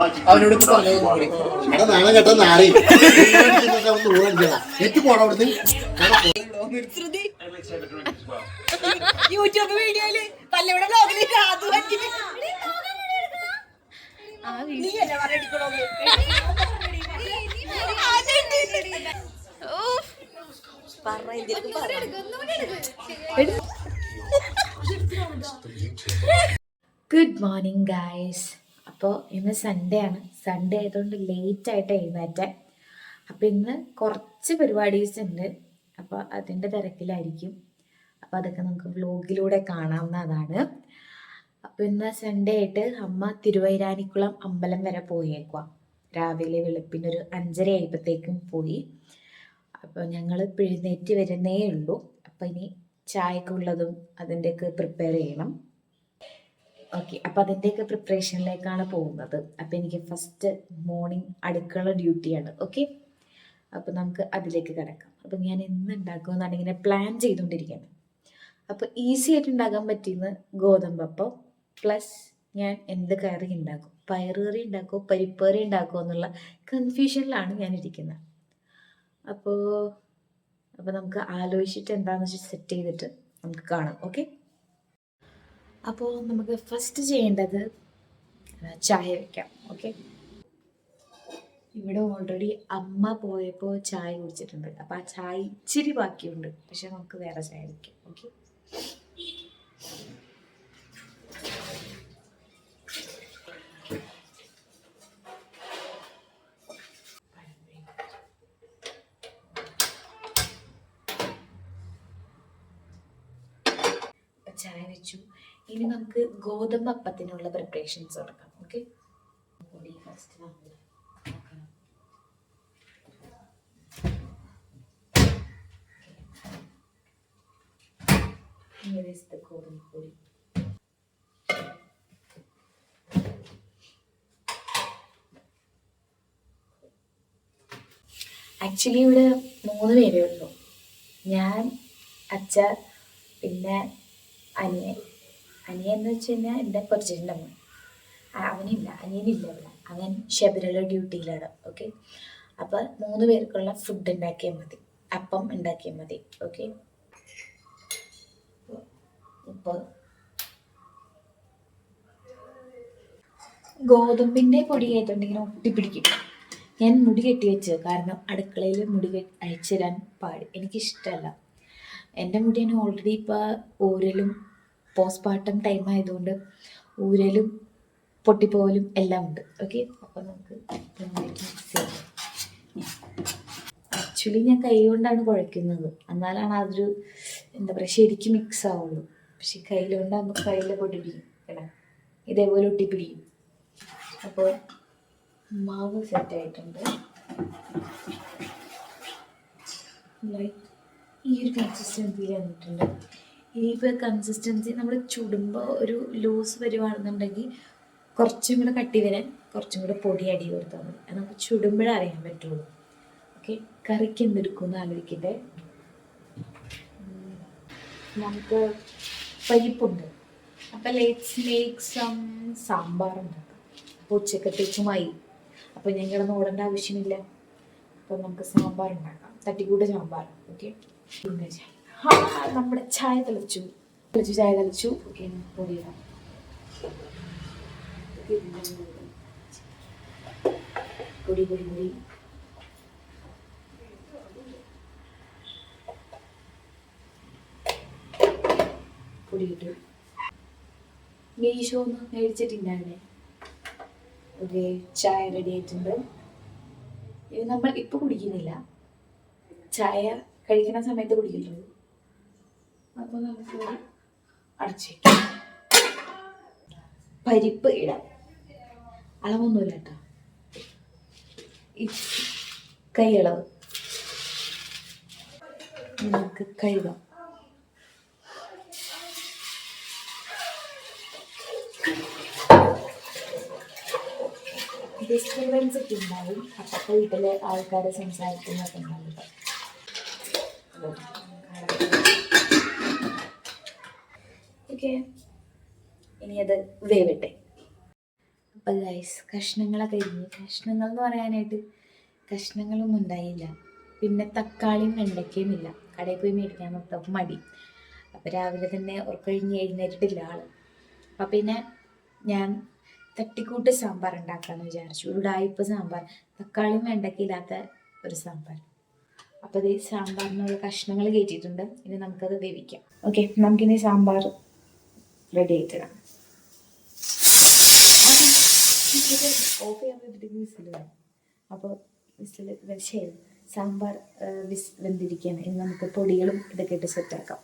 അവനോട് നാളെ കേട്ട നാളെ യൂട്യൂബ് വീഡിയോയില് പല്ലവിടെ ബ്ലോഗില് ഗുഡ് മോർണിംഗ് ഗായ്സ്. അപ്പോൾ ഇന്ന് സൺഡേ ആണ്. സൺഡേ ആയതുകൊണ്ട് ലേറ്റ് ആയിട്ട് എഴുന്നേറ്റേ. അപ്പോൾ ഇന്ന് കുറച്ച് പരിപാടീസ് ഉണ്ട്. അപ്പോൾ അതിൻ്റെ തിരക്കിലായിരിക്കും. അപ്പോൾ അതൊക്കെ നമുക്ക് വ്ലോഗിലൂടെ കാണാവുന്നതാണ്. അപ്പോൾ ഇന്ന് സൺഡേ ആയിട്ട് അമ്മ തിരുവൈരാനിക്കുളം അമ്പലം വരെ പോയേക്കുക. രാവിലെ വെളുപ്പിനൊരു 5:30 ആയപ്പോഴത്തേക്കും പോയി. അപ്പോൾ ഞങ്ങൾ എഴുന്നേറ്റ് വരുന്നേ ഉള്ളൂ. അപ്പോൾ ഇനി ചായക്കുള്ളതും അതിൻ്റെയൊക്കെ പ്രിപ്പയർ ചെയ്യണം. ഓക്കെ, അപ്പം അതിൻ്റെയൊക്കെ പ്രിപ്പറേഷനിലേക്കാണ് പോകുന്നത്. അപ്പം എനിക്ക് ഫസ്റ്റ് മോർണിംഗ് അടുക്കള ഡ്യൂട്ടിയാണ്. ഓക്കെ, അപ്പം നമുക്ക് അതിലേക്ക് കിടക്കാം. അപ്പം ഞാൻ എന്ന് ഉണ്ടാക്കുമെന്നാണ് ഇങ്ങനെ പ്ലാൻ ചെയ്തുകൊണ്ടിരിക്കുന്നത്. അപ്പോൾ ഈസി ആയിട്ട് ഉണ്ടാക്കാൻ പറ്റിയെന്ന് ഗോതമ്പപ്പം പ്ലസ് ഞാൻ എന്ത് കറി ഉണ്ടാക്കും, പയറുകറി ഉണ്ടാക്കുമോ പരിപ്പ് കറി ഉണ്ടാക്കുമോ എന്നുള്ള കൺഫ്യൂഷനിലാണ് ഞാൻ ഇരിക്കുന്നത്. അപ്പോൾ നമുക്ക് ആലോചിച്ചിട്ട് എന്താണെന്ന് വെച്ചാൽ സെറ്റ് ചെയ്തിട്ട് നമുക്ക് കാണാം. ഓക്കെ, അപ്പോൾ നമുക്ക് ഫസ്റ്റ് ചെയ്യേണ്ടത് ചായ വയ്ക്കാം. ഓക്കെ, ഇവിടെ ഓൾറെഡി അമ്മ പോയപ്പോൾ ചായ കുടിച്ചിട്ടുണ്ട്. അപ്പോൾ ആ ചായ ഇച്ചിരി ബാക്കിയുണ്ട്. പക്ഷെ നമുക്ക് വേറെ ചായ വയ്ക്കാം. ഓക്കെ, ചായ വെച്ചു. ഇനി നമുക്ക് ഗോതമ്പ് അപ്പത്തിനുള്ള പ്രിപ്പറേഷൻസ് തുടങ്ങാം. ഓക്കെ, പൊടി ഫസ്റ്റ് നമ്മൾ നോക്കണം. ഗോതമ്പ് പൊടി ആക്ച്വലി ഇവിടെ 3 പേരേ ഉള്ളൂ. ഞാൻ, അച്ഛ, പിന്നെ അനിയൻ എന്ന് വെച്ച് കഴിഞ്ഞാൽ എൻ്റെ കുറച്ചിൻ്റെ അമ്മ. അനിയനില്ല ഇവിടെ. അവൻ ശബരിമല ഡ്യൂട്ടിയിലാണ്. ഓക്കെ, അപ്പോൾ 3 പേർക്കുള്ള ഫുഡ് ഉണ്ടാക്കിയാൽ മതി, അപ്പം ഉണ്ടാക്കിയാൽ മതി. ഓക്കെ, ഇപ്പോൾ ഗോതമ്പിൻ്റെ പൊടി ആയിട്ടുണ്ടെങ്കിൽ ഒട്ടിപ്പിടിക്കും. ഞാൻ മുടി കെട്ടി വെച്ചത് കാരണം അടുക്കളയിൽ മുടി അയച്ചിടാൻ എനിക്കിഷ്ടമല്ല. എൻ്റെ മുടി തന്നെ ഓൾറെഡി ഇപ്പോൾ ഊരലും പോസ്റ്റ്മോർട്ടം ടൈം ആയതുകൊണ്ട് ഊരലും പൊട്ടിപ്പോവലും എല്ലാം ഉണ്ട്. ഓക്കെ, അപ്പോൾ നമുക്ക് മിക്സ് ചെയ്യാം. ആക്ച്വലി ഞാൻ കൈ കൊണ്ടാണ് കുഴയ്ക്കുന്നത്, എന്നാലാണ് അതൊരു എന്താ പറയുക ശരിക്കും മിക്സ് ആവുള്ളൂ. പക്ഷെ കയ്യിലുകൊണ്ടാകുമ്പോൾ കയ്യിൽ പൊട്ടിപ്പിടിക്കും കേട്ടോ, ഇതേപോലെ ഒട്ടിപ്പിടിക്കും. അപ്പോൾ മാവ് സെറ്റായിട്ടുണ്ട്. ഈ ഒരു കൺസിസ്റ്റൻസിയിൽ വന്നിട്ടുണ്ട്. ഇനിയിപ്പോൾ കൺസിസ്റ്റൻസി നമ്മൾ ചുടുമ്പോൾ ഒരു ലൂസ് വരുവാണെന്നുണ്ടെങ്കിൽ കുറച്ചും കൂടെ കട്ടി വരാൻ കുറച്ചും കൂടെ പൊടി അടി കൊടുത്താൽ മതി. അത് നമുക്ക് ചുടുമ്പോഴേ അറിയാൻ പറ്റുള്ളൂ. ഓക്കെ, കറിക്ക് എന്തെടുക്കുമെന്ന് ആലോചിക്കട്ടെ. നമുക്ക് പരിപ്പുണ്ട്. അപ്പോൾ ലേറ്റ്സ് മേക്ക് സം സാമ്പാർ ഉണ്ടാക്കാം. അപ്പോൾ ഉച്ചക്കത്തേക്കുമായി. അപ്പോൾ ഞാൻ കിടന്ന് ഓടേണ്ട ആവശ്യമില്ല. അപ്പോൾ നമുക്ക് സാമ്പാർ ഉണ്ടാക്കാം, തട്ടിക്കൂട്ട് സാമ്പാർ. ഓക്കെ, പിന്നെ നമ്മുടെ ചായ തിളച്ചു. ഓക്കെ, പൊടിയിടാം. പൊടി ഇട്ടു. മീഷോ ഒന്ന് മേടിച്ചിട്ടില്ലാതെ. ഓക്കെ, ചായ റെഡി ആയിട്ടുണ്ട്. ഇത് നമ്മൾ ഇപ്പോൾ കുടിക്കുന്നില്ല, ചായ കഴിക്കുന്ന സമയത്ത് കുടിക്കുള്ളൂ. അപ്പോൾ നമുക്ക് അടച്ചു വയ്ക്കാം. പരിപ്പ് ഇടാം, അളവൊന്നുമില്ല കേട്ടോ, കൈയളവ്. നമുക്ക് കഴുകാം. ഡിസ്റ്റർബൻസ് ഒക്കെ ഉണ്ടാവും. അപ്പുറത്തെ വീട്ടിലെ ആൾക്കാരെ സംസാരിക്കുന്നൊക്കെ ഉണ്ടാവും. ഓക്കെ, ഇനി അത് വേവട്ടെ. അപ്പം ഗൈസ് കഷ്ണങ്ങളൊക്കെ ഇരുന്നു. കഷ്ണങ്ങൾ എന്ന് പറയാനായിട്ട് കഷ്ണങ്ങളൊന്നും ഉണ്ടായില്ല. പിന്നെ തക്കാളിയും വെണ്ടയ്ക്കയും ഇല്ല. കടയിൽ പോയി മേടിക്കാൻ നോക്കാം മടി. അപ്പം രാവിലെ തന്നെ ഉറക്കഴിഞ്ഞ് എഴുന്നേറ്റിട്ടില്ല ആള്. അപ്പം പിന്നെ ഞാൻ തട്ടിക്കൂട്ട് സാമ്പാർ ഉണ്ടാക്കാമെന്ന് വിചാരിച്ചു. ഉടായിപ്പ് സാമ്പാർ, തക്കാളിയും വെണ്ടയ്ക്കില്ലാത്ത ഒരു സാമ്പാർ. അപ്പോൾ ഇത് സാമ്പാറിനുള്ള കഷ്ണങ്ങൾ കയറ്റിയിട്ടുണ്ട്. ഇനി നമുക്കത് വേവിക്കാം. ഓക്കെ, നമുക്കിനി സാമ്പാർ റെഡി ആയിട്ടിടാം. ഓഫ് ചെയ്യാൻ വിസിൽ വേണം. അപ്പോൾ വിസിൽ ശരി, സാമ്പാർ വെന്തിരിക്കുകയാണ്. ഇനി നമുക്ക് പൊടികളും ഇതൊക്കെ ഇട്ട് സെറ്റാക്കാം.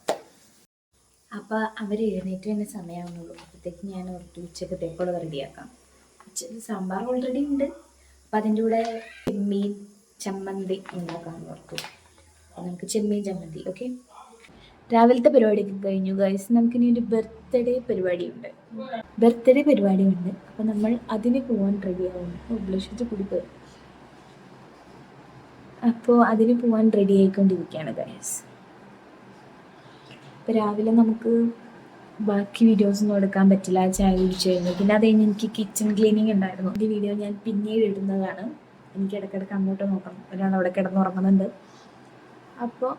അപ്പോൾ അവർ എഴുന്നേറ്റ് തന്നെ സമയമാകുന്നുള്ളൂ. അപ്പോഴത്തേക്ക് ഞാൻ ഓർത്തു ഉച്ചക്കത്തേക്കുള്ളത് റെഡിയാക്കാം. ഉച്ചക്ക് സാമ്പാർ ഓൾറെഡി ഉണ്ട്. അപ്പം അതിൻ്റെ കൂടെ ചെമ്മീൻ ചമ്മന്തി ഉണ്ടാക്കാമെന്ന് ഓർത്തു. അപ്പം നമുക്ക് ചെമ്മീൻ ചമ്മന്തി. ഓക്കെ, രാവിലത്തെ പരിപാടിയൊക്കെ കഴിഞ്ഞു ഗൈസ്. നമുക്കിനി ഒരു ബർത്ത്ഡേ പരിപാടിയുണ്ട്. അപ്പം നമ്മൾ അതിന് പോകാൻ റെഡിയാവുന്നു. ബ്ലഷിച്ച് കുടിപ്പ്. അപ്പോൾ അതിന് പോകാൻ റെഡി ആയിക്കൊണ്ടിരിക്കുകയാണ് ഗൈസ്. അപ്പോൾ രാവിലെ നമുക്ക് ബാക്കി വീഡിയോസൊന്നും എടുക്കാൻ പറ്റില്ല, ചായ കുടിച്ച് കഴിഞ്ഞു. പിന്നെ അത് കഴിഞ്ഞ് എനിക്ക് കിച്ചൺ ക്ലീനിങ് ഉണ്ടായിരുന്നു. ഈ വീഡിയോ ഞാൻ പിന്നീട് ഇടുന്നതാണ്. എനിക്ക് ഇടയ്ക്കിടയ്ക്ക് അങ്ങോട്ട് നോക്കണം, ഒരാൾ അവിടെ കിടന്നുറങ്ങുന്നുണ്ട്. അപ്പോൾ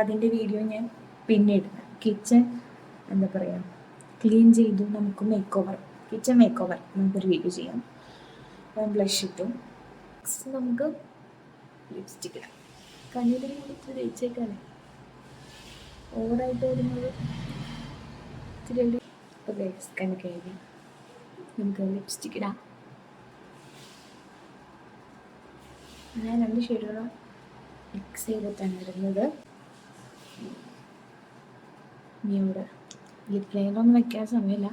അതിൻ്റെ വീഡിയോ ഞാൻ പിന്നെ ഇടുന്നത്. കിച്ചൺ എന്താ പറയുക, ക്ലീൻ ചെയ്തു. നമുക്ക് കിച്ചൺ മേക്ക് ഓവർ നമുക്കൊരു വീഡിയോ ചെയ്യാം. അപ്പം ബ്ലഷ് ഇട്ടു. നെക്സ്റ്റ് നമുക്ക് ലിപ്സ്റ്റിക് ഇടാം. കണ്ണിലും കൂടി തേച്ചേക്കാണ് ഓവറായിട്ട് വരുന്നത്. ഇത്തിരി കണ്ണ് കഴുകി നമുക്ക് ലിപ്സ്റ്റിക് ഇടാം. ഞാൻ 2 ഷെയ്ഡുകളും മിക്സ് ചെയ്തിട്ടാണ് ഇടുന്നത്. ഇനിയോട് ലിപ് ലൈനറൊന്നും വെക്കാൻ സമയമില്ല.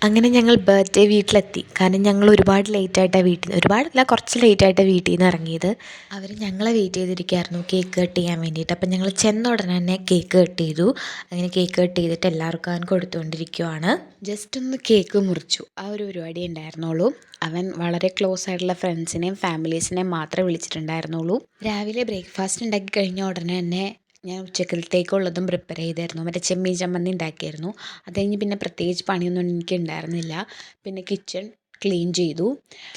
അങ്ങനെ ഞങ്ങൾ ബർത്ത്ഡേ വീട്ടിലെത്തി. കാരണം ഞങ്ങൾ ഒരുപാട് ലേറ്റായിട്ടാണ് കുറച്ച് ലേറ്റായിട്ടാണ് വീട്ടിൽ നിന്ന് ഇറങ്ങിയത്. അവർ ഞങ്ങളെ വെയിറ്റ് ചെയ്തിരിക്കുകയായിരുന്നു കേക്ക് കട്ട് ചെയ്യാൻ വേണ്ടിയിട്ട്. അപ്പം ഞങ്ങൾ ചെന്ന ഉടനെ തന്നെ കേക്ക് കട്ട് ചെയ്തു. അങ്ങനെ കേക്ക് കട്ട് ചെയ്തിട്ട് എല്ലാവർക്കും അവൻ കൊടുത്തുകൊണ്ടിരിക്കുവാണ്. ജസ്റ്റ് ഒന്ന് കേക്ക് മുറിച്ചു, ആ ഒരു പരിപാടി ഉണ്ടായിരുന്നുള്ളൂ. അവൻ വളരെ ക്ലോസ് ആയിട്ടുള്ള ഫ്രണ്ട്സിനെയും ഫാമിലീസിനെയും മാത്രമേ വിളിച്ചിട്ടുണ്ടായിരുന്നുള്ളൂ. രാവിലെ ബ്രേക്ക്ഫാസ്റ്റ് ഉണ്ടാക്കി കഴിഞ്ഞ ഉടനെ തന്നെ ഞാൻ ഉച്ചക്കലത്തേക്കുള്ളതും പ്രിപ്പയർ ചെയ്തായിരുന്നു. മറ്റേ ചെമ്മീൻ ചമ്മന്തി ഉണ്ടാക്കിയായിരുന്നു. അത് കഴിഞ്ഞ് പിന്നെ പ്രത്യേകിച്ച് പണിയൊന്നും എനിക്ക് ഉണ്ടായിരുന്നില്ല. പിന്നെ കിച്ചൺ ക്ലീൻ ചെയ്തു.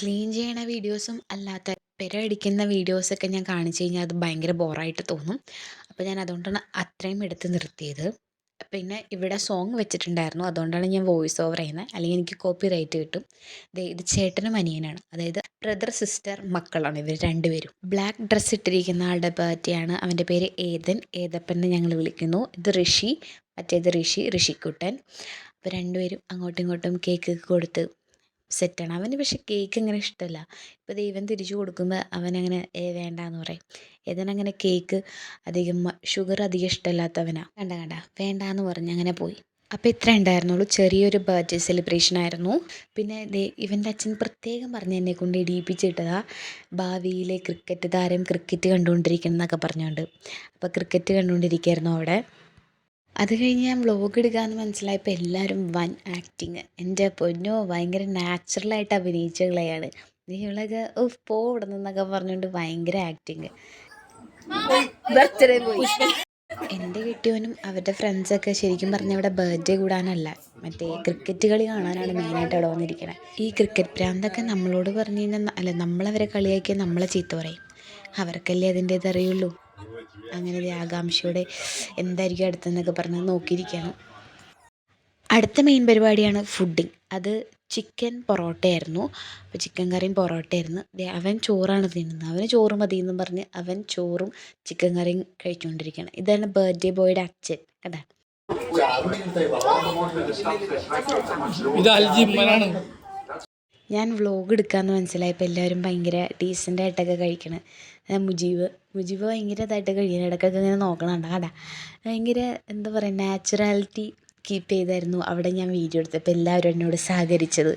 ക്ലീൻ ചെയ്യണ വീഡിയോസും അല്ലാത്ത പെര അടിക്കുന്ന വീഡിയോസൊക്കെ ഞാൻ കാണിച്ചു കഴിഞ്ഞാൽ അത് ഭയങ്കര ബോറായിട്ട് തോന്നും. അപ്പോൾ ഞാൻ അതുകൊണ്ടാണ് അത്രയും എടുത്ത് നിർത്തിയത്. പിന്നെ ഇവിടെ സോങ് വെച്ചിട്ടുണ്ടായിരുന്നു, അതുകൊണ്ടാണ് ഞാൻ വോയിസ് ഓവർ ചെയ്യുന്നത്. അല്ലെങ്കിൽ എനിക്ക് കോപ്പി റൈറ്റ് കിട്ടും. ഇത് ചേട്ടനും അനിയനാണ്, അതായത് ബ്രദർ സിസ്റ്റർ മക്കളാണ് ഇവർ രണ്ടുപേരും. ബ്ലാക്ക് ഡ്രസ്സ് ഇട്ടിരിക്കുന്ന ആളുടെ ബർത്ത്ഡേയാണ്. അവൻ്റെ പേര് ഏതപ്പൻ എന്ന് ഞങ്ങൾ വിളിക്കുന്നു. ഇത് ഋഷി, മറ്റേത് ഋഷിക്കുട്ടൻ. അപ്പോൾ രണ്ടുപേരും അങ്ങോട്ടും ഇങ്ങോട്ടും കേക്ക് കൊടുത്ത് സെറ്റാണ്. അവന് പക്ഷേ കേക്ക് അങ്ങനെ ഇഷ്ടമല്ല. ഇപ്പോൾ ദൈവം തിരിച്ചു കൊടുക്കുമ്പോൾ അവനങ്ങനെ വേണ്ടാന്ന് പറയും. ഏതനങ്ങനെ കേക്ക് അധികം ഷുഗർ അധികം ഇഷ്ടമല്ലാത്തവനാണ്. കണ്ട വേണ്ടാന്ന് പറഞ്ഞ് അങ്ങനെ പോയി. അപ്പോൾ ഇത്ര ഉണ്ടായിരുന്നുള്ളൂ. ചെറിയൊരു ബർത്ത്ഡേ സെലിബ്രേഷൻ ആയിരുന്നു. പിന്നെ ഇവൻ്റെ അച്ഛൻ പ്രത്യേകം പറഞ്ഞ് എന്നെ കൊണ്ട് ഇടിയിപ്പിച്ചിട്ടതാ, ഭാവിയിലെ ക്രിക്കറ്റ് താരം ക്രിക്കറ്റ് കണ്ടുകൊണ്ടിരിക്കണം എന്നൊക്കെ പറഞ്ഞുകൊണ്ട്. അപ്പോൾ ക്രിക്കറ്റ് കണ്ടുകൊണ്ടിരിക്കുകയായിരുന്നു അവിടെ. അത് കഴിഞ്ഞ് ഞാൻ വ്ലോഗ് എടുക്കാമെന്ന് മനസ്സിലായപ്പോൾ എല്ലാവരും വൻ ആക്ടിങ്. എൻ്റെ പൊന്നോ, ഭയങ്കര നാച്ചുറലായിട്ട് അഭിനയിച്ച കളയാണ്. ഇവളൊക്കെ പോ ഇവിടെ നിന്നൊക്കെ പറഞ്ഞുകൊണ്ട് ഭയങ്കര ആക്ടിങ്. ബർത്ത്ഡേ പോയി. എൻ്റെ കെട്ടിയവനും അവരുടെ ഫ്രണ്ട്സൊക്കെ ശരിക്കും പറഞ്ഞാൽ ഇവിടെ ബർത്ത്ഡേ കൂടാനല്ല, മറ്റേ ക്രിക്കറ്റ് കളി കാണാനാണ് മെയിനായിട്ട് അവിടെ വന്നിരിക്കണേ. ഈ ക്രിക്കറ്റ് ഭ്രാന്തൊക്കെ നമ്മളോട് പറഞ്ഞു കഴിഞ്ഞാൽ, അല്ല നമ്മളവരെ കളിയാക്കിയാൽ നമ്മളെ ചീത്ത പറയും. അവർക്കല്ലേ അതിൻ്റേത് അറിയുള്ളൂ. അങ്ങനെ ആകാംക്ഷയോടെ എന്തായിരിക്കും അടുത്തെന്നൊക്കെ പറഞ്ഞ് നോക്കിയിരിക്കുകയാണ്. അടുത്ത മെയിൻ പരിപാടിയാണ് ഫുഡിങ്. അത് ചിക്കൻ പൊറോട്ടയായിരുന്നു. അപ്പോൾ ചിക്കൻ കറിയും പൊറോട്ടയായിരുന്നു. അവൻ ചോറാണ് തിന്നുന്നത്. അവന് ചോറ് മതി എന്നും പറഞ്ഞ് അവൻ ചോറും ചിക്കൻ കറിയും കഴിച്ചുകൊണ്ടിരിക്കുകയാണ്. ഇതാണ് ബർത്ത്ഡേ ബോയുടെ അച്ഛൻ. കേട്ടാ, ഞാൻ വ്ലോഗ് എടുക്കാമെന്ന് മനസ്സിലായപ്പോൾ എല്ലാവരും ഭയങ്കര ഡീസൻ്റായിട്ടൊക്കെ കഴിക്കണം. മുജീബ് ഭയങ്കര ഇതായിട്ട് കഴിക്കണം. ഇടയ്ക്കൊക്കെ ഇങ്ങനെ നോക്കണം. കേട്ടാ, ഭയങ്കര എന്താ പറയുക, നാച്ചുറാലിറ്റി കീപ്പ് ചെയ്തായിരുന്നു അവിടെ ഞാൻ വീഡിയോ എടുത്തപ്പോൾ എല്ലാവരും എന്നോട് സഹകരിച്ചത്.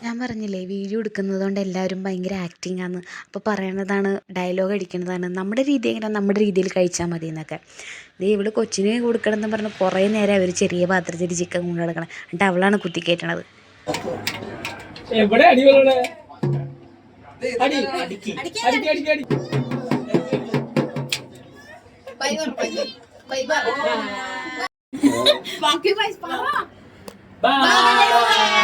ഞാൻ പറഞ്ഞില്ലേ, വീഡിയോ എടുക്കുന്നത് കൊണ്ട് എല്ലാവരും ഭയങ്കര ആക്ടിങ് ആണ്. അപ്പോൾ പറയണതാണ്, ഡയലോഗ് അടിക്കുന്നതാണ്, നമ്മുടെ രീതി എങ്ങനെ നമ്മുടെ രീതിയിൽ കഴിച്ചാൽ മതി എന്നൊക്കെ. ഇവിടെ കൊച്ചിനെ കൊടുക്കണം എന്ന് പറഞ്ഞ് കുറേ നേരം അവർ ചെറിയ പാത്രത്തിൽ ചിക്കൻ കൊണ്ടു നടക്കണം. എന്നിട്ട് അവളാണ് കുത്തിക്കയറ്റണത്. എവിടെ അടികളുടെ അടി അടിക്ക് അടിക്ക് അടിക്ക് അടി ബാക്കി പൈസ പറ. ബൈ